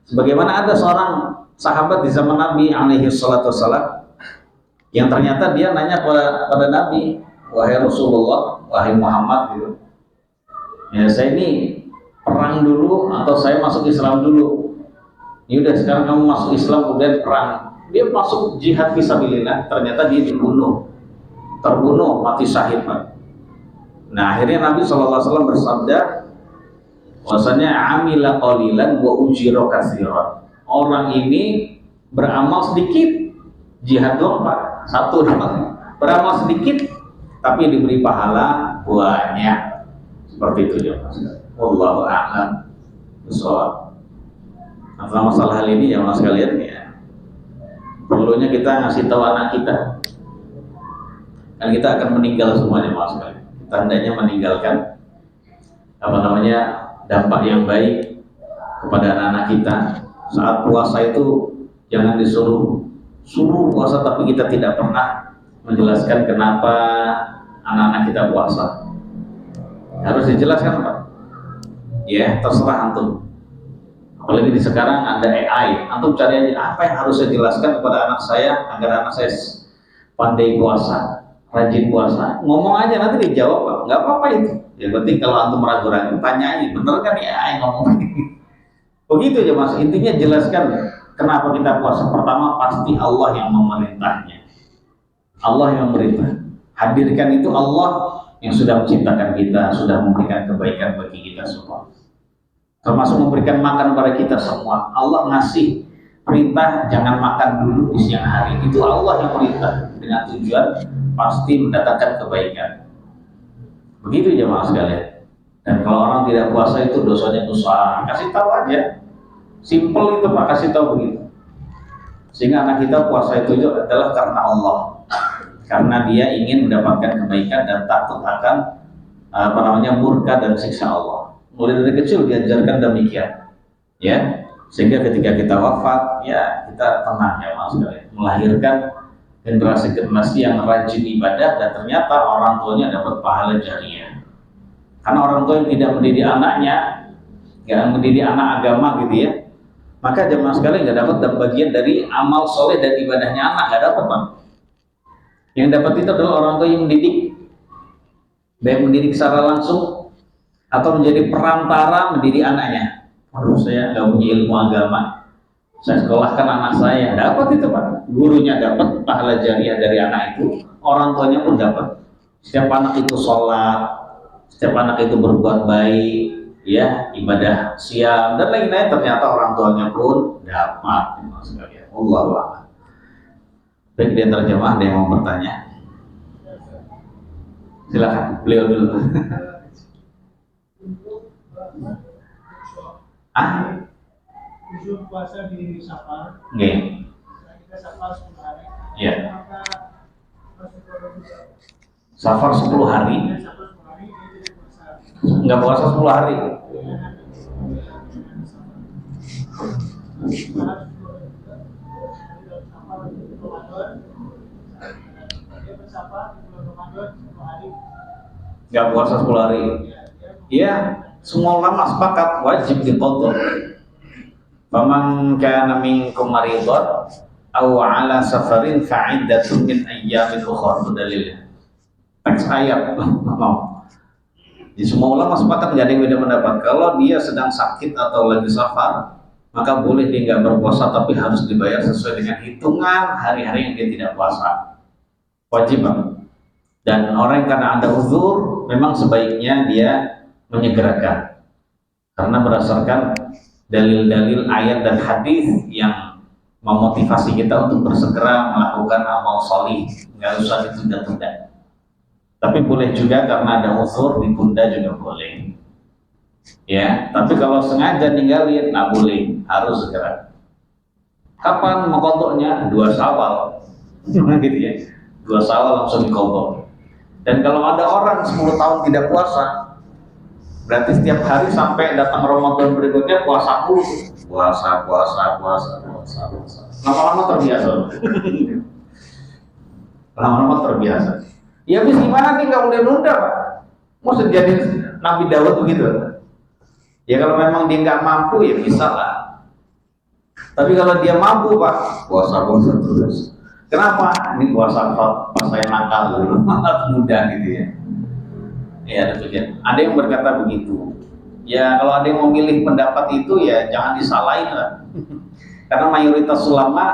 Sebagaimana ada seorang sahabat di zaman Nabi alaihi salatu wassalam yang ternyata dia nanya pada Nabi, wahai Rasulullah, wahai Muhammad gitu. Ya saya ini perang dulu atau saya masuk Islam dulu? Ya udah sekarang kamu masuk Islam kemudian perang. Dia masuk jihad fisabilillah, ternyata dia terbunuh mati syahid Pak. Nah akhirnya Nabi SAW bersabda bahwasanya amila qalilan wa ujira katsiran. Orang ini beramal sedikit, jihad doang Pak, satu doang. Beramal sedikit tapi diberi pahala banyak. Seperti itu ya Mas. Wallahu a'lam bishawab. Nah, masalah hal ini ya Mas sekalian ya, perlunya kita ngasih tahu anak kita. Kan kita akan meninggal semuanya Mas sekalian. Kita hendaknya meninggalkan dampak yang baik kepada anak-anak kita. Saat puasa itu jangan suruh puasa tapi kita tidak pernah menjelaskan kenapa anak-anak kita puasa. Harus dijelaskan Pak. Ya, terserah antum. Apalagi di sekarang ada AI, antum cari aja apa yang harus saya jelaskan kepada anak saya agar anak saya pandai puasa, rajin puasa. Ngomong aja nanti dijawab Pak, nggak apa-apa itu. Yang penting kalau antum ragu-ragu tanya aja, bener kan ya AI ngomong? Begitu aja Mas, intinya jelaskan kenapa kita puasa. Pertama pasti Allah yang memerintahnya. Allah yang memerintah. Hadirkan itu Allah yang sudah menciptakan kita, sudah memberikan kebaikan bagi kita semua. Termasuk memberikan makan pada kita semua. Allah ngasih perintah jangan makan dulu di siang hari. Itu Allah yang perintah dengan tujuan pasti mendatangkan kebaikan. Begitu jemaah sekalian. Dan kalau orang tidak puasa itu dosanya besar. Kasih tahu aja. Simple itu Pak, kasih tahu begitu. Sehingga anak kita puasa itu adalah karena Allah. Karena dia ingin mendapatkan kebaikan dan takut akan murka dan siksa Allah. Mulai dari kecil diajarkan demikian, ya, sehingga ketika kita wafat, ya kita tenang ya Mas sekalian, melahirkan generasi-generasi yang rajin ibadah dan ternyata orang tuanya dapat pahala jariah. Karena orang tua yang tidak mendidik anaknya, yang mendidik anak agama gitu ya, maka jemaah sekalian nggak dapat bagian dari amal soleh dan ibadahnya anak, nggak dapat Bang. Yang dapat itu adalah orang tua yang mendidik, baik mendidik secara langsung atau menjadi perantara mendidik anaknya. Aduh, saya nggak punya ilmu agama, saya sekolahkan anak saya, dapat itu Pak. Gurunya dapat pahala jariah dari anak itu, orang tuanya pun dapat. Setiap anak itu sholat, setiap anak itu berbuat baik, ya ibadah siang dan lain-lain, ternyata orang tuanya pun dapat. Allahu a'lam. Baik, di antara jemaah ada yang mau bertanya? Silakan, beliau dulu. Tujuh puasa di Safar. Nggih. Kita Safar 10 hari. Iya. Safar 10 hari. Enggak puasa 10 hari. Enggak puasa 10 hari. Iya, semua ulama sepakat wajib diqadha. Faman kana minkum maridhan aw ala safarin fa'iddatun min ayyamin ukhra, dalil. Teks ayat. Jadi semua ulama sepakat, nggak ada yang beda pendapat. Kalau dia sedang sakit atau lagi safar, maka boleh dia nggak berpuasa, tapi harus dibayar sesuai dengan hitungan hari-hari yang dia tidak puasa. Wajib Bang. Dan orang yang karena ada uzur, memang sebaiknya dia menyegerakan, karena berdasarkan dalil-dalil ayat dan hadis yang memotivasi kita untuk bersegera melakukan amal sholih, nggak usah ditunda-tunda. Tapi boleh juga karena ada uzur ditunda juga boleh. Ya, tapi kalau sengaja ninggalin nggak boleh, harus segera. Kapan mengkodoknya? 2 Syawal, gitu ya. 2 Syawal langsung dikodok. Dan kalau ada orang 10 tahun tidak puasa, berarti setiap hari sampai datang Ramadan berikutnya puasa mulu. Puasa. Lama-lama terbiasa. Lama-lama terbiasa. Ya habis gimana nih, nggak boleh nunda Pak. Mau jadi Nabi Daud begitu. Ya kalau memang dia nggak mampu ya bisa lah. Tapi kalau dia mampu Pak, puasa terus. Kenapa? Ini puasa pas saya nakal dulu, muda gitu ya. Ya demikian. Ada yang berkata begitu. Ya kalau ada yang mau milih pendapat itu ya jangan disalahin lah. Karena mayoritas ulama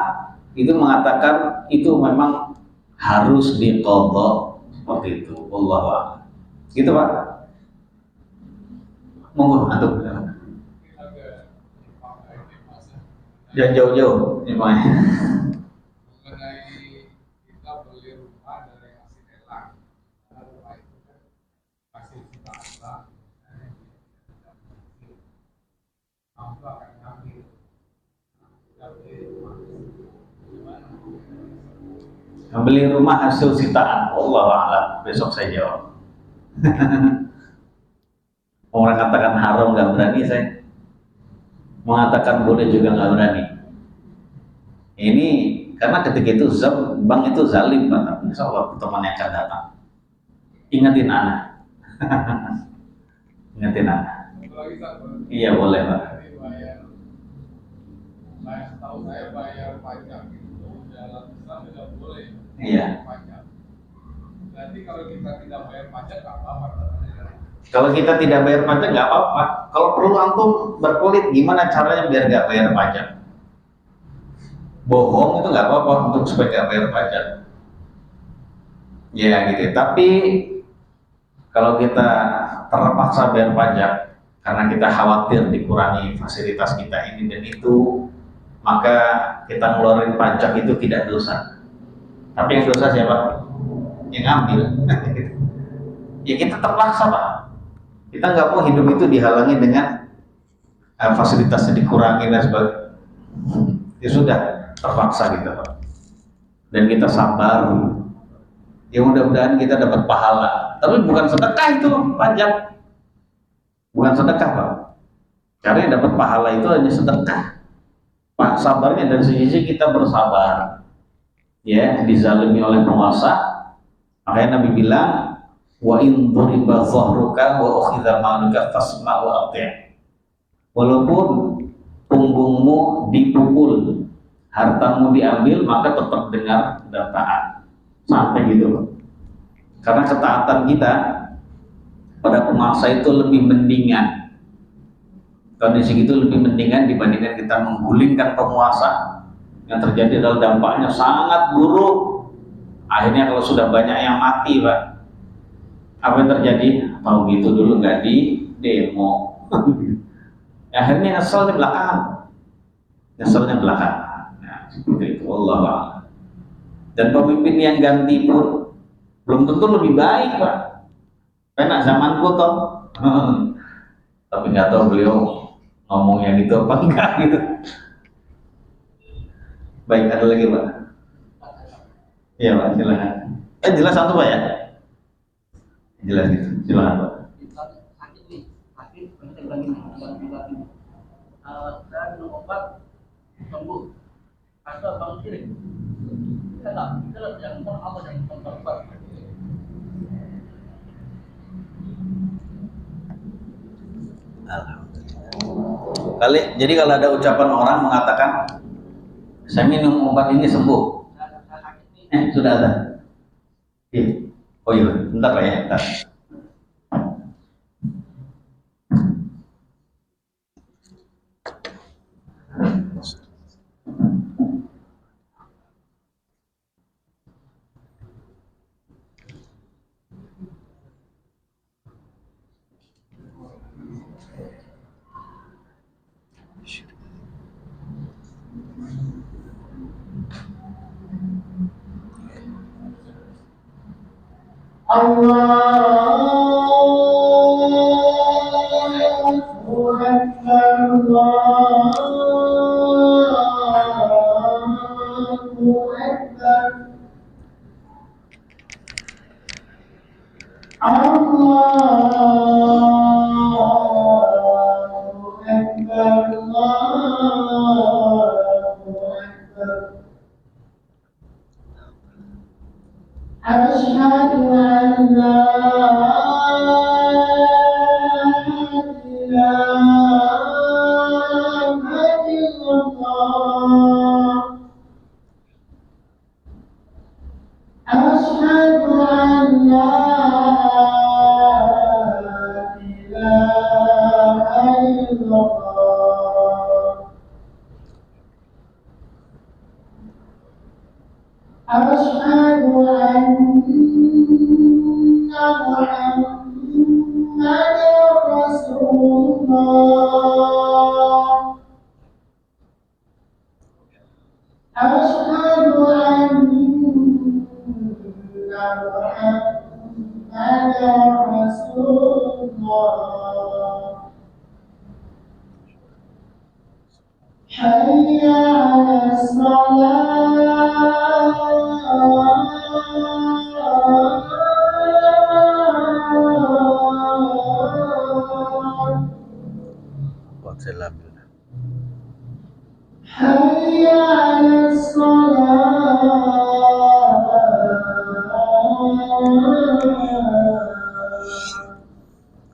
itu mengatakan itu memang harus diqadha seperti itu. Wallahu a'lam. Gitu Pak. Monggo antum. Jangan jauh-jauh ini Pak. Beli rumah hasil sitaan, wallahu a'lam. Besok saya jawab. Orang katakan haram nggak berani saya. mengatakan boleh juga nggak berani. Ini karena ketika itu bank itu zalim Pak, tapi insya Allah teman yang akan datang. Ingatin anak. Ingatin anak. Iya boleh Pak. Tahu saya bayar pajak itu dalam Islam tidak boleh. Iya. Pajak. Nanti kalau kita tidak bayar pajak nggak apa-apa. Kalau kita tidak bayar pajak nggak apa-apa. Kalau perlu antum berkulit gimana caranya biar nggak bayar pajak? Bohong itu nggak apa-apa untuk supaya nggak bayar pajak. Ya gitu. Tapi kalau kita terpaksa bayar pajak karena kita khawatir dikurangi fasilitas kita ini dan itu, maka kita ngeluarin pajak itu tidak dosa. Tapi yang dosa siapa? Yang ngambil. Ya kita terpaksa Pak. Kita nggak mau hidup itu dihalangi dengan fasilitasnya dikurangi dan sebagainya. Ya sudah terpaksa kita Pak. Dan kita sabar. Ya mudah-mudahan kita dapat pahala. Tapi bukan sedekah itu pajak. Bukan sedekah Pak. Karena yang dapat pahala itu hanya sedekah. Pak, sabarnya dari sisi kita bersabar. Ya, dizalimi oleh penguasa. Makanya Nabi bilang, wa in duriba dhahruka wa ukhidha maluka fasma' wa ati'. Walaupun punggungmu dipukul, hartamu diambil, maka tetap dengar dan taat. Sampai gitu. Karena ketaatan kita pada penguasa itu lebih mendingan. Kondisi itu lebih mendingan dibandingkan kita menggulingkan penguasa. Yang terjadi adalah dampaknya sangat buruk. Akhirnya kalau sudah banyak yang mati Pak, apa yang terjadi? Tahu gitu dulu nggak di demo. Akhirnya nyeselnya belakang. Nyeselnya belakang. Nah, seperti itu. Wallahu. Dan pemimpin yang ganti pun belum tentu lebih baik Pak. Karena zamanku toh. Tapi nggak tahu beliau ngomongnya gitu apa enggak gitu. Baik, ada lagi Pak? Iya Pak, silakan. Jelas satu Pak ya? Jelas gitu, silakan Pak. Sakit nih, sakit, saya bilang gini, saya minum obat sembuh, atau bang kiri, kita yang apa yang obat. Jadi kalau ada ucapan orang mengatakan saya minum obat ini sembuh, sudah ada. Oh iya, bentar Pak ya, bentar. حي على الصلاة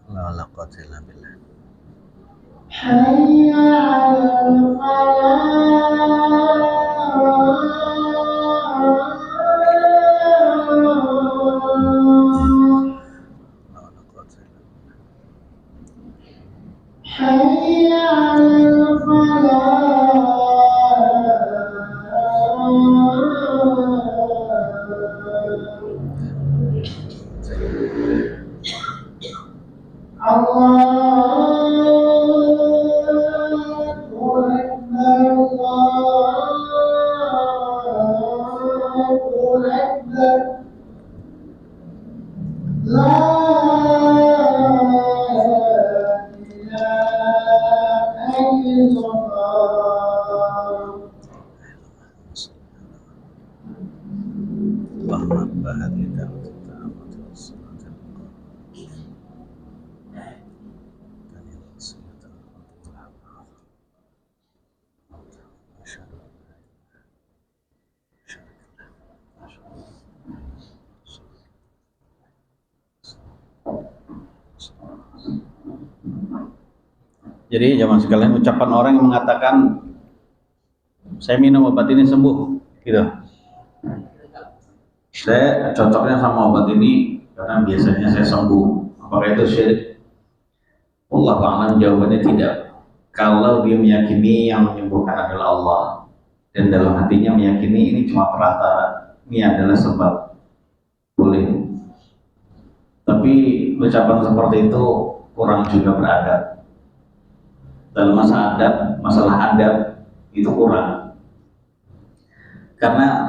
لا لا قوة إلا بالله. حي على الفلاح لا لا قوة إلا بالله. حي على الفلاح الله أكبر الله أكبر لا إله إلا الله اللهم رب هذه الدعوة التامة والصلاة Jadi zaman sekalian ucapan orang yang mengatakan saya minum obat ini sembuh, gitu. Saya cocoknya sama obat ini karena biasanya saya sembuh. Apakah itu syirik? Allah a'lam, jawabannya tidak. Kalau dia meyakini yang menyembuhkan adalah Allah dan dalam hatinya meyakini ini cuma perantara, ini adalah sebab, boleh. Tapi ucapan seperti itu kurang juga beradab. Dalam masalah adab itu kurang. Karena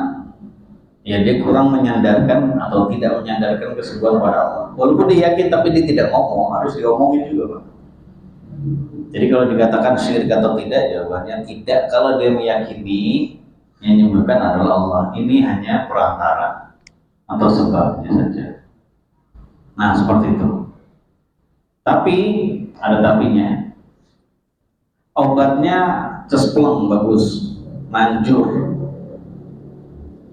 ya dia kurang menyandarkan atau tidak menyandarkan kesembuhan pada Allah. Walaupun dia yakin tapi dia tidak ngomong, harus diomongin juga, Pak. Jadi kalau dikatakan syirik atau tidak, jawabannya tidak. Kalau dia meyakini yang menyembuhkan adalah Allah, ini hanya perantara atau sebabnya saja. Nah, seperti itu. Tapi ada tapinya. Obatnya cespleng, bagus, manjur,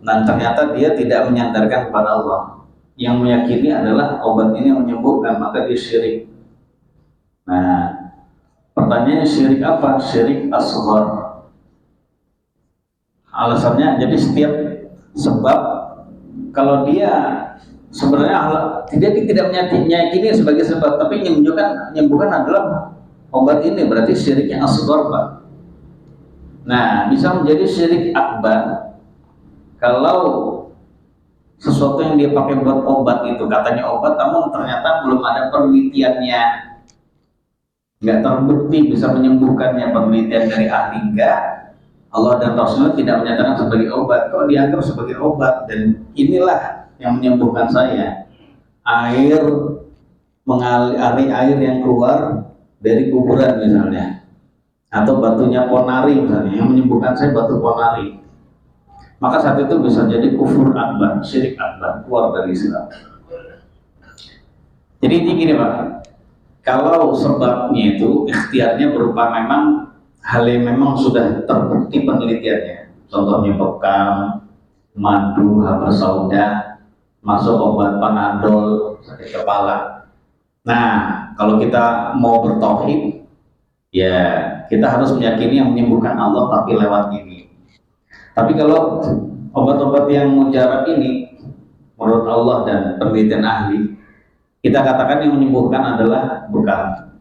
dan ternyata dia tidak menyandarkan kepada Allah. Yang meyakini adalah obat ini yang menyembuhkan, maka dia syirik. Nah, pertanyaannya syirik apa? Syirik asghar. Alasannya, jadi setiap sebab kalau dia sebenarnya tidak meyakini sebagai sebab, tapi menyembuhkan adalah obat ini, berarti syiriknya asghar, Pak. Nah, bisa menjadi syirik akbar kalau sesuatu yang dia pakai buat obat itu katanya obat, namun ternyata belum ada penelitiannya, nggak terbukti bisa menyembuhkannya, penelitian dari ahli enggak, Allah dan Rasulullah tidak menyatakan sebagai obat, kok dianggap sebagai obat, dan inilah yang menyembuhkan saya. Air yang keluar dari kuburan misalnya, atau batunya ponari misalnya, yang menyembuhkan saya batu ponari, maka saat itu bisa jadi kufur akbar, syirik akbar, keluar dari Islam. Jadi ini gini, Pak, kalau sebabnya itu ikhtiarnya berupa memang hal yang memang sudah terbukti penelitiannya, contohnya bekam, madu, haba sauda, masuk obat panadol, sakit kepala. Nah, kalau kita mau bertauhid, ya kita harus meyakini yang menyembuhkan Allah tapi lewat ini. Tapi kalau obat-obat yang mujarab ini menurut Allah dan penelitian ahli, kita katakan yang menyembuhkan adalah bekam.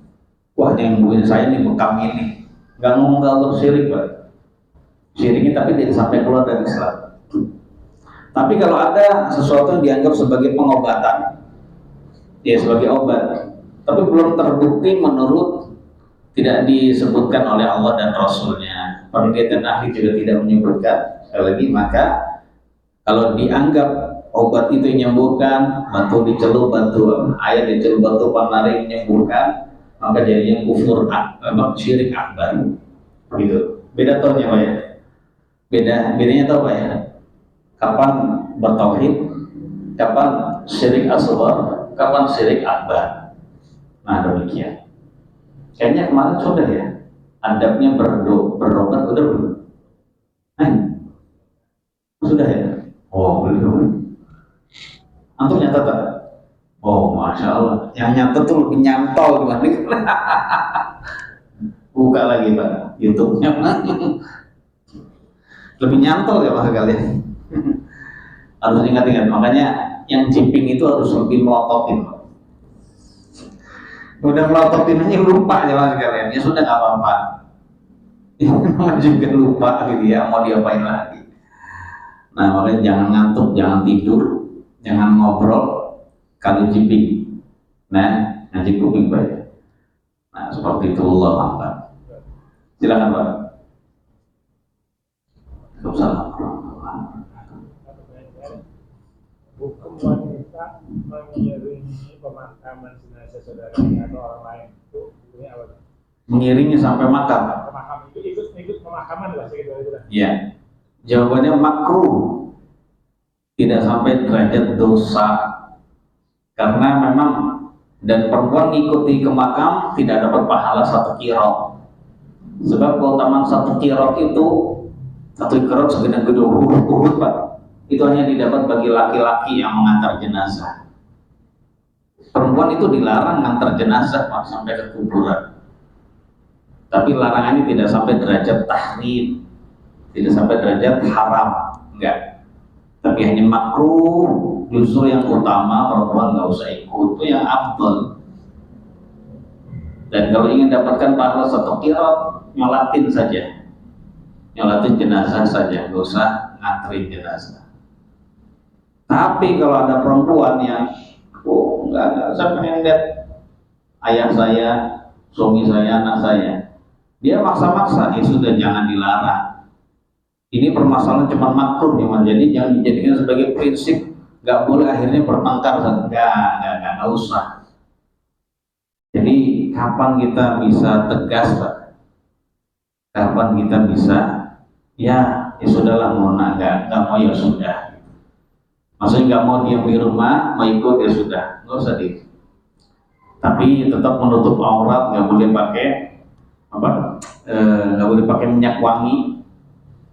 Wah, yang menyembuhin saya ini bekam ini. Gak ngomong Allah syirik, Pak. Syiriknya tapi tidak sampai keluar dari Islam. Tapi kalau ada sesuatu yang dianggap sebagai pengobatan, ya sebagai obat, tapi belum terbukti menurut, tidak disebutkan oleh Allah dan Rasulnya, penelitian ahli juga tidak menyebutkan, sekali lagi, maka kalau dianggap obat itu menyembuhkan, batu dicelup, air dicelup, batu panari menyembuhkan, maka jadinya kufur syirik akbar. Gitu. Beda taunya, Pak, ya. Bedanya tahu, Pak, ya. Kapan bertauhid, kapan syirik asghar, kapan syirik akbar. Nah, demikian. Kayaknya kemarin sudah ya, adabnya berobat udah belum? Eh, sudah ya? Oh, belum. Antum nyatet tak? Oh, masya Allah. Yang nyatet tuh lebih nyantol dibanding. Buka lagi Pak, YouTube-nya. Lebih nyantol ya Mas kalian. Harus ingat-ingat. Makanya yang jipping itu harus lebih melototin. Udah melototin aja lupa ya Mas kalian. Ya sudah nggak apa-apa. Memang juga lupa gitu ya, mau diapain lagi. Nah makanya jangan ngantuk, jangan tidur, jangan ngobrol kalau jipping. Nah, ngaji kuping baik. Nah seperti itu Allah Akbar. Silakan Pak. Hukum wanita mengiringi pemakaman jenazah saudaranya atau orang lain itu hukumnya apa? Mengiringi sampai makam. Pemakam itu ikut pemakaman lah segitu itu lah. Iya. Jawabannya makruh. Tidak sampai derajat dosa. Karena memang dan perempuan ngikuti ke makam tidak dapat pahala 1 qirah. Sebab keutamaan 1 qirah itu 1 qirah segede-gede Uhud Pak. Itu hanya didapat bagi laki-laki yang mengantar jenazah. Perempuan itu dilarang mengantar jenazah Pak sampai ke kuburan. Tapi larangannya tidak sampai derajat tahrim, tidak sampai derajat haram, enggak. Tapi hanya makruh. Justru yang utama perempuan nggak usah ikut, itu yang afdal. Dan kalau ingin dapatkan pahala 1 qirah, nyolatin saja, nyolatin jenazah saja, nggak usah nganterin jenazah. Tapi kalau ada perempuan yang, enggak, saya pengen lihat ayah saya, suami saya, anak saya, dia maksa-maksa, ya sudah jangan dilarang. Ini permasalahan cuma makruh ya, jadi jangan dijadikan sebagai prinsip. Nggak boleh akhirnya bertengkar, nggak usah. Jadi kapan kita bisa tegas Pak? Kapan kita bisa ya sudahlah mau nggak mau ya sudah. Maksudnya nggak mau diam di rumah, mau ikut ya sudah, nggak usah di. Tapi tetap menutup aurat, nggak boleh pakai apa? Nggak boleh pakai minyak wangi,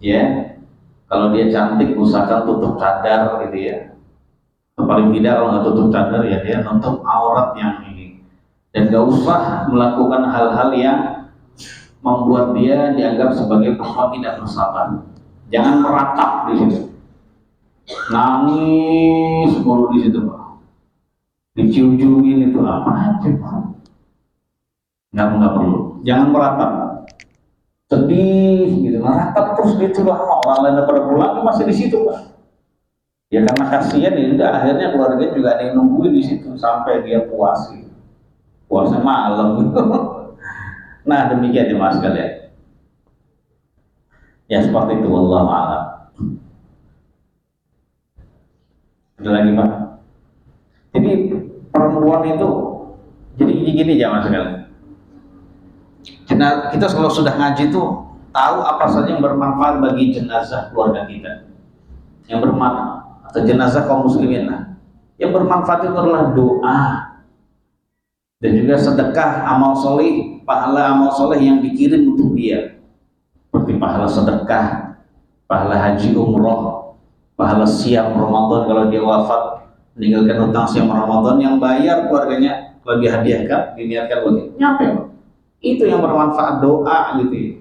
ya. Kalau dia cantik, usahakan tutup cadar gitu ya. Paling tidak kalau nggak tutup cadar ya dia nutup aurat yang ini. Dan nggak usah melakukan hal-hal yang membuat dia dianggap sebagai perempuan tidak bersabar. Jangan meratap di situ. Nangis mulu di situ Pak. Dicium-ciumin itu apa aja Pak. Nggak perlu. Jangan meratap. Sedih gitu, meratap terus gitu lama. Orang lain pada pulang masih di situ Pak. Ya karena kasihan ya udah akhirnya keluarga juga ada yang nungguin di situ sampai dia puas gitu. Puasnya malam gitu. Nah demikian ya Mas kalian. Ya seperti itu wallahu a'lam. Ada lagi Pak? Jadi perempuan itu jadi gini ya Mas kalian. Kita kalau sudah ngaji tuh tahu apa saja yang bermanfaat bagi jenazah keluarga kita. Yang bermanfaat atau jenazah kaum muslimin lah. Yang bermanfaat itu adalah doa dan juga sedekah, amal soleh, pahala amal soleh yang dikirim untuk dia, seperti pahala sedekah, pahala haji umroh, pahala siam Ramadan kalau dia wafat meninggalkan hutang siam Ramadan yang bayar keluarganya kalau dihadiahkan, diniatkan bagi nyampe itu yang bermanfaat doa gitu ya.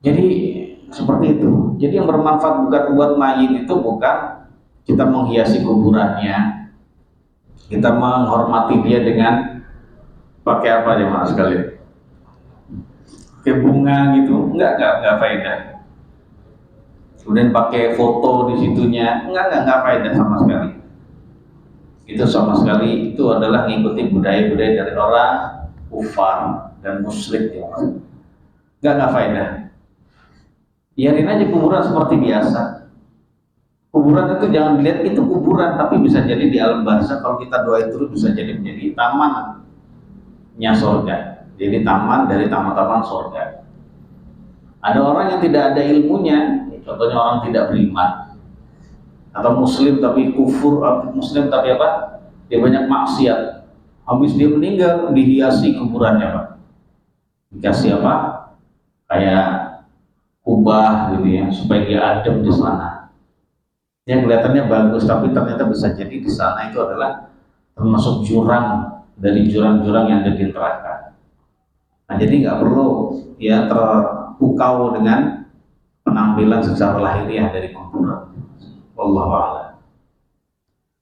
Jadi seperti itu. Jadi yang bermanfaat bukan buat mayit itu bukan kita menghiasi kuburannya, kita menghormati dia dengan pakai apa ya Mas sekalian? Pakai bunga gitu, enggak faedah. Kemudian pakai foto di situnya, enggak faedah sama sekali. Itu sama sekali itu adalah mengikuti budaya-budaya dari orang kufar dan musyrik ya Mas. Enggak faedah. Biarin aja kuburan seperti biasa. Kuburan itu jangan dilihat itu kuburan, tapi bisa jadi di alam barzakh kalau kita doa itu bisa jadi menjadi tamannya surga. Jadi taman dari taman-taman surga. Ada orang yang tidak ada ilmunya, contohnya orang tidak beriman atau muslim tapi kufur, atau muslim tapi apa? Dia banyak maksiat. Habis dia meninggal dihiasi kuburannya Pak. Dikasih apa? Kayak ubah gitu ya supaya dia adem di sana. Yang kelihatannya bagus tapi ternyata bisa jadi di sana itu adalah termasuk jurang dari jurang-jurang yang ada di neraka. Nah, jadi nggak perlu ya terpukau dengan penampilan secara lahiriah dari kuburan. Wallahu a'lam.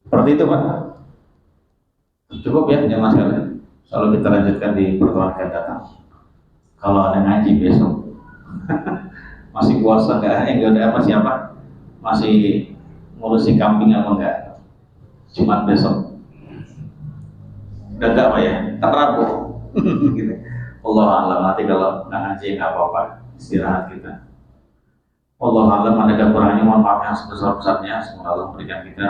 Seperti itu Pak. Cukup ya jemaah sekalian. Kalau kita lanjutkan di pertemuan akan datang. Kalau ada ngaji besok. Masih puasa enggak ada masih apa? Masih ngurusi kambing apa enggak? Jumat besok. Enggak Pak ya? Tak Rabu. Gitu. Allah alam, nanti kalau nggak ngaji nggak apa-apa, istirahat kita. Allah alam, ada kekurangannya, mohon maaf yang sebesar-besarnya. Semoga Allah memberikan kita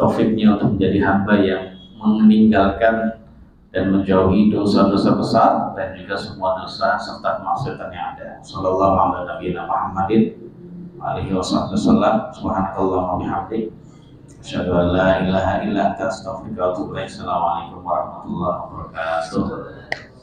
taufiknya untuk menjadi hamba yang meninggalkan dan menjauhi dosa-dosa besar dan juga semua dosa serta kemaksiatan yang ada. Sallallahu alaihi Muhammadin alaihi wasallam. Subhanakallahumma bihamdik, asyhadu an la ilaha illa anta, astaghfiruka wa atubu ilaik. Assalamualaikum warahmatullahi wabarakatuh.